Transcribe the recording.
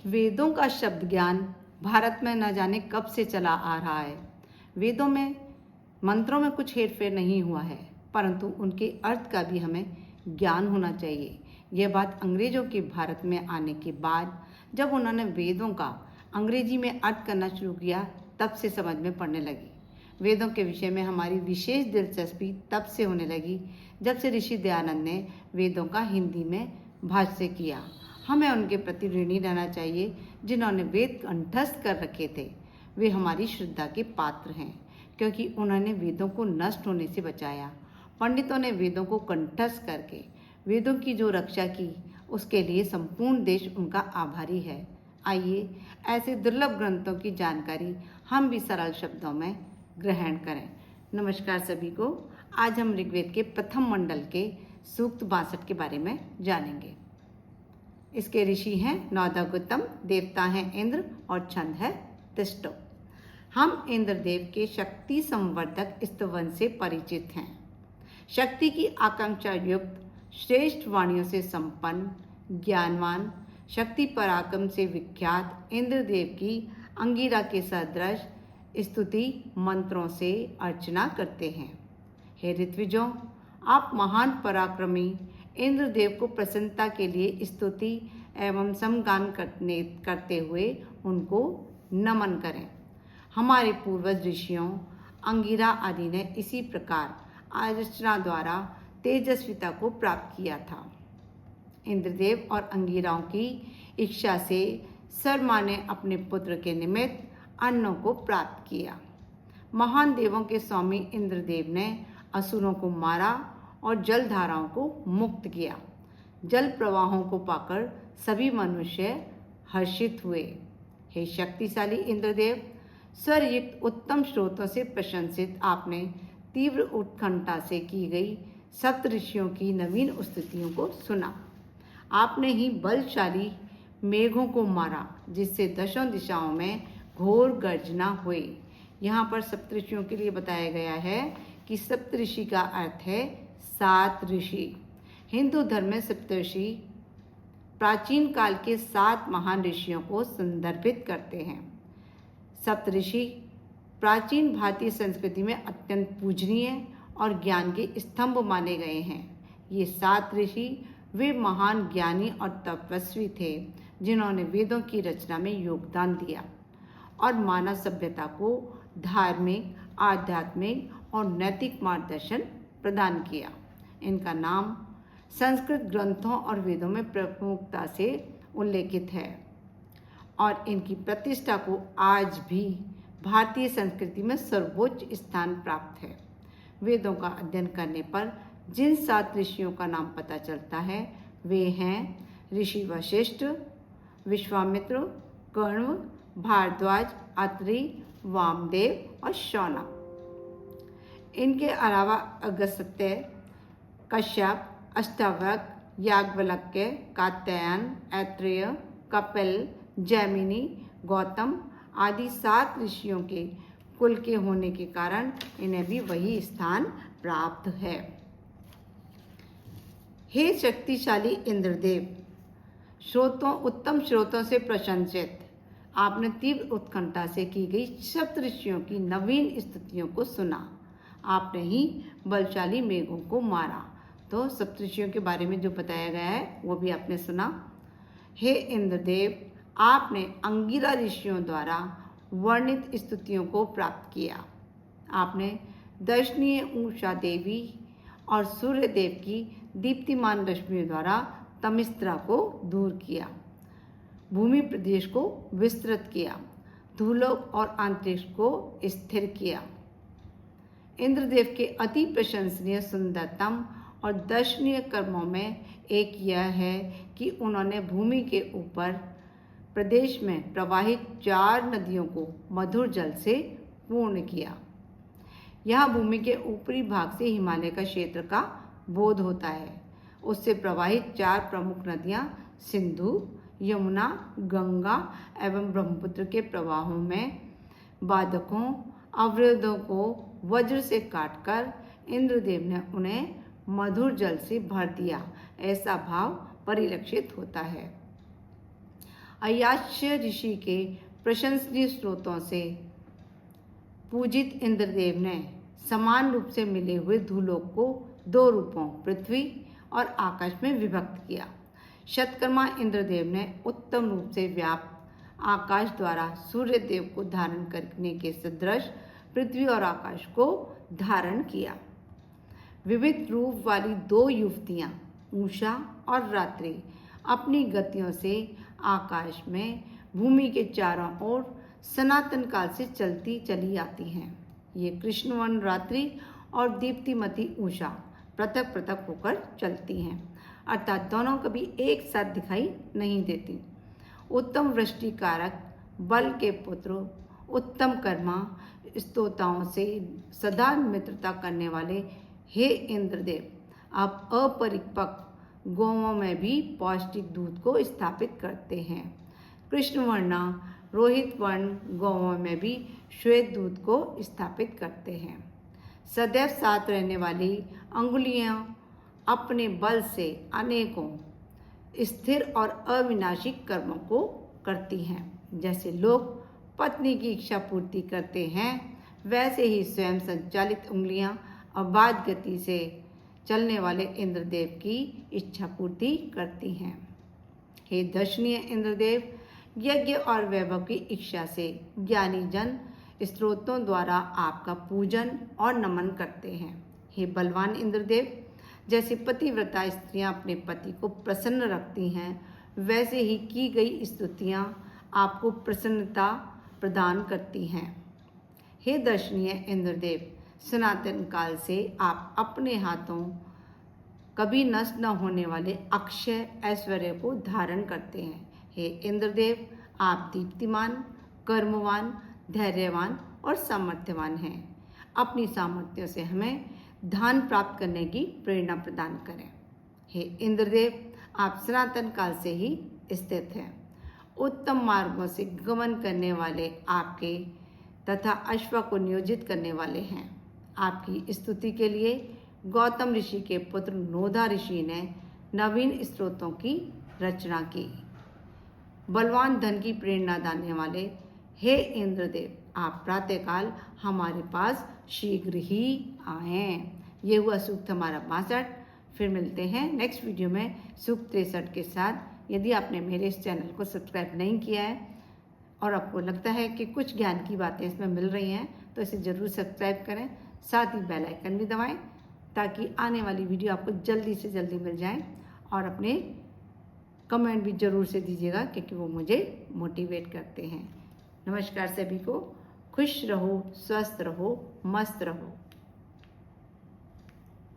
वेदों का शब्द ज्ञान भारत में न जाने कब से चला आ रहा है। वेदों में मंत्रों में कुछ हेरफेर नहीं हुआ है, परंतु उनके अर्थ का भी हमें ज्ञान होना चाहिए। यह बात अंग्रेजों के भारत में आने के बाद जब उन्होंने वेदों का अंग्रेजी में अर्थ करना शुरू किया, तब से समझ में पड़ने लगी। वेदों के विषय में हमारी विशेष दिलचस्पी तब से होने लगी जब से ऋषि दयानंद ने वेदों का हिंदी में भाष्य किया। हमें उनके प्रति ऋणी रहना चाहिए जिन्होंने वेद कंठस्थ कर रखे थे। वे हमारी श्रद्धा के पात्र हैं क्योंकि उन्होंने वेदों को नष्ट होने से बचाया। पंडितों ने वेदों को कंठस्थ करके वेदों की जो रक्षा की, उसके लिए संपूर्ण देश उनका आभारी है। आइए ऐसे दुर्लभ ग्रंथों की जानकारी हम भी सरल शब्दों में ग्रहण करें। नमस्कार सभी को। आज हम ऋग्वेद के प्रथम मंडल के सूक्त 62 के बारे में जानेंगे। इसके ऋषि हैं नौदगुतम, देवता हैं इंद्र और छंद है तिष्ठो। हम इंद्रदेव के शक्ति संवर्धक स्तवन से परिचित हैं। शक्ति की आकांक्षा युक्त, श्रेष्ठ वाणियों से संपन्न, ज्ञानवान, शक्ति पराक्रम से विख्यात इंद्रदेव की अंगिरा के सदृश स्तुति मंत्रों से अर्चना करते हैं। हे ऋत्विजों, आप महान पराक्रमी इंद्रदेव को प्रसन्नता के लिए स्तुति एवं समगान करते हुए उनको नमन करें। हमारे पूर्वज ऋषियों अंगिरा आदि ने इसी प्रकार अर्चना द्वारा तेजस्विता को प्राप्त किया था। इंद्रदेव और अंगिराओं की इच्छा से शर्मा ने अपने पुत्र के निमित्त अन्नों को प्राप्त किया। महान देवों के स्वामी इंद्रदेव ने असुरों को मारा और जल धाराओं को मुक्त किया। जल प्रवाहों को पाकर सभी मनुष्य हर्षित हुए। हे शक्तिशाली इंद्रदेव, स्वरयुक्त उत्तम स्रोतों से प्रशंसित आपने तीव्र उत्कंठा से की गई सप्त ऋषियों की नवीन स्तुतियों को सुना। आपने ही बलशाली मेघों को मारा जिससे दशों दिशाओं में घोर गर्जना हुई। यहाँ पर सप्तऋषियों के लिए बताया गया है कि सप्तऋषि का अर्थ है 7 ऋषि। हिंदू धर्म में सप्तऋषि प्राचीन काल के 7 महान ऋषियों को संदर्भित करते हैं। सप्तऋषि प्राचीन भारतीय संस्कृति में अत्यंत पूजनीय और ज्ञान के स्तंभ माने गए हैं। ये 7 ऋषि वे महान ज्ञानी और तपस्वी थे जिन्होंने वेदों की रचना में योगदान दिया और मानव सभ्यता को धार्मिक, आध्यात्मिक और नैतिक मार्गदर्शन प्रदान किया। इनका नाम संस्कृत ग्रंथों और वेदों में प्रमुखता से उल्लेखित है और इनकी प्रतिष्ठा को आज भी भारतीय संस्कृति में सर्वोच्च स्थान प्राप्त है। वेदों का अध्ययन करने पर जिन 7 ऋषियों का नाम पता चलता है वे हैं ऋषि वशिष्ठ, विश्वामित्र, कर्ण, भारद्वाज, अत्रि, वामदेव और शौनक। इनके अलावा अगस्त्य, कश्यप, अष्टावक्र, याज्ञवल्क्य, कात्यायन, ऐत्रेय, कपिल, जैमिनी, गौतम आदि 7 ऋषियों के कुल के होने के कारण इन्हें भी वही स्थान प्राप्त है। हे शक्तिशाली इंद्रदेव, उत्तम स्रोतों से प्रशंसित आपने तीव्र उत्कंठा से की गई सप्त ऋषियों की नवीन स्तुतियों को सुना। आपने ही बलशाली मेघों को मारा। तो सप्त ऋषियों के बारे में जो बताया गया है वो भी आपने सुना। हे इंद्रदेव, आपने अंगिरा ऋषियों द्वारा वर्णित स्तुतियों को प्राप्त किया। आपने दर्शनीय उषा देवी और सूर्य देव की दीप्तिमान रश्मियों द्वारा तमिस्त्रा को दूर किया, भूमि प्रदेश को विस्तृत किया, धूलोक और अंतरिक्ष को स्थिर किया। इंद्रदेव के अति प्रशंसनीय, सुंदरतम और दर्शनीय कर्मों में एक यह है कि उन्होंने भूमि के ऊपर प्रदेश में प्रवाहित 4 नदियों को मधुर जल से पूर्ण किया। यहाँ भूमि के ऊपरी भाग से हिमालय का क्षेत्र का बोध होता है। उससे प्रवाहित 4 प्रमुख नदियाँ सिंधु, यमुना, गंगा एवं ब्रह्मपुत्र के प्रवाहों में बाधकों, अवरोधों को वज्र से काटकर इंद्रदेव ने उन्हें मधुर जल से भर दिया, ऐसा भाव परिलक्षित होता है। अयास्य ऋषि के प्रशंसनीय स्रोतों से पूजित इंद्रदेव ने समान रूप से मिले हुए धूलोक को दो रूपों पृथ्वी और आकाश में विभक्त किया। शतकर्मा इंद्रदेव ने उत्तम रूप से व्याप्त आकाश द्वारा सूर्य देव को धारण करने के सदृश पृथ्वी और आकाश को धारण किया। विविध रूप वाली दो युवतियां उषा और रात्रि अपनी गतियों से आकाश में भूमि के चारों ओर सनातन काल से चलती चली आती हैं। ये कृष्णवर्ण रात्रि और दीप्तिमती उषा पृथक पृथक होकर चलती हैं, अर्थात दोनों कभी एक साथ दिखाई नहीं देती। उत्तम वृष्टिकारक बल के पुत्र, उत्तम कर्मा, स्तोताओं से सदा मित्रता करने वाले हे इंद्रदेव, आप अपरिपक्व गौओं में भी पौष्टिक दूध को स्थापित करते हैं। कृष्णवर्णा रोहित वर्ण गौओं में भी श्वेत दूध को स्थापित करते हैं। सदैव साथ रहने वाली अंगुलियां अपने बल से अनेकों स्थिर और अविनाशी कर्मों को करती हैं। जैसे लोग पत्नी की इच्छा पूर्ति करते हैं, वैसे ही स्वयं संचालित उंगलियां अबाध गति से चलने वाले इंद्रदेव की इच्छा पूर्ति करती हैं। हे दर्शनीय इंद्रदेव, यज्ञ और वैभव की इच्छा से ज्ञानी जन स्त्रोतों द्वारा आपका पूजन और नमन करते हैं। हे बलवान इंद्रदेव, जैसे पतिव्रता स्त्रियां अपने पति को प्रसन्न रखती हैं, वैसे ही की गई स्तुतियां आपको प्रसन्नता प्रदान करती हैं। हे दर्शनीय इंद्रदेव, सनातन काल से आप अपने हाथों कभी नष्ट न होने वाले अक्षय ऐश्वर्य को धारण करते हैं। हे इंद्रदेव, आप दीप्तिमान, कर्मवान, धैर्यवान और सामर्थ्यवान हैं। अपनी सामर्थ्यों से हमें धन प्राप्त करने की प्रेरणा प्रदान करें। हे इंद्रदेव, आप सनातन काल से ही स्थित हैं। उत्तम मार्गों से गमन करने वाले आपके तथा अश्व को नियोजित करने वाले हैं। आपकी स्तुति के लिए गौतम ऋषि के पुत्र नोधा ऋषि ने नवीन स्रोतों की रचना की। बलवान धन की प्रेरणा देने वाले हे इंद्रदेव, आप प्रातःकाल हमारे पास शीघ्र ही आएं। ये हुआ सूक्त हमारा 62। फिर मिलते हैं नेक्स्ट वीडियो में सूक्त 63 के साथ। यदि आपने मेरे इस चैनल को सब्सक्राइब नहीं किया है और आपको लगता है कि कुछ ज्ञान की बातें इसमें मिल रही हैं, तो इसे ज़रूर सब्सक्राइब करें, साथ ही बेल आइकन भी दबाएं ताकि आने वाली वीडियो आपको जल्दी से जल्दी मिल जाए। और अपने कमेंट भी ज़रूर से दीजिएगा क्योंकि वो मुझे मोटिवेट करते हैं। नमस्कार सभी को, खुश रहो, स्वस्थ रहो, मस्त रहो।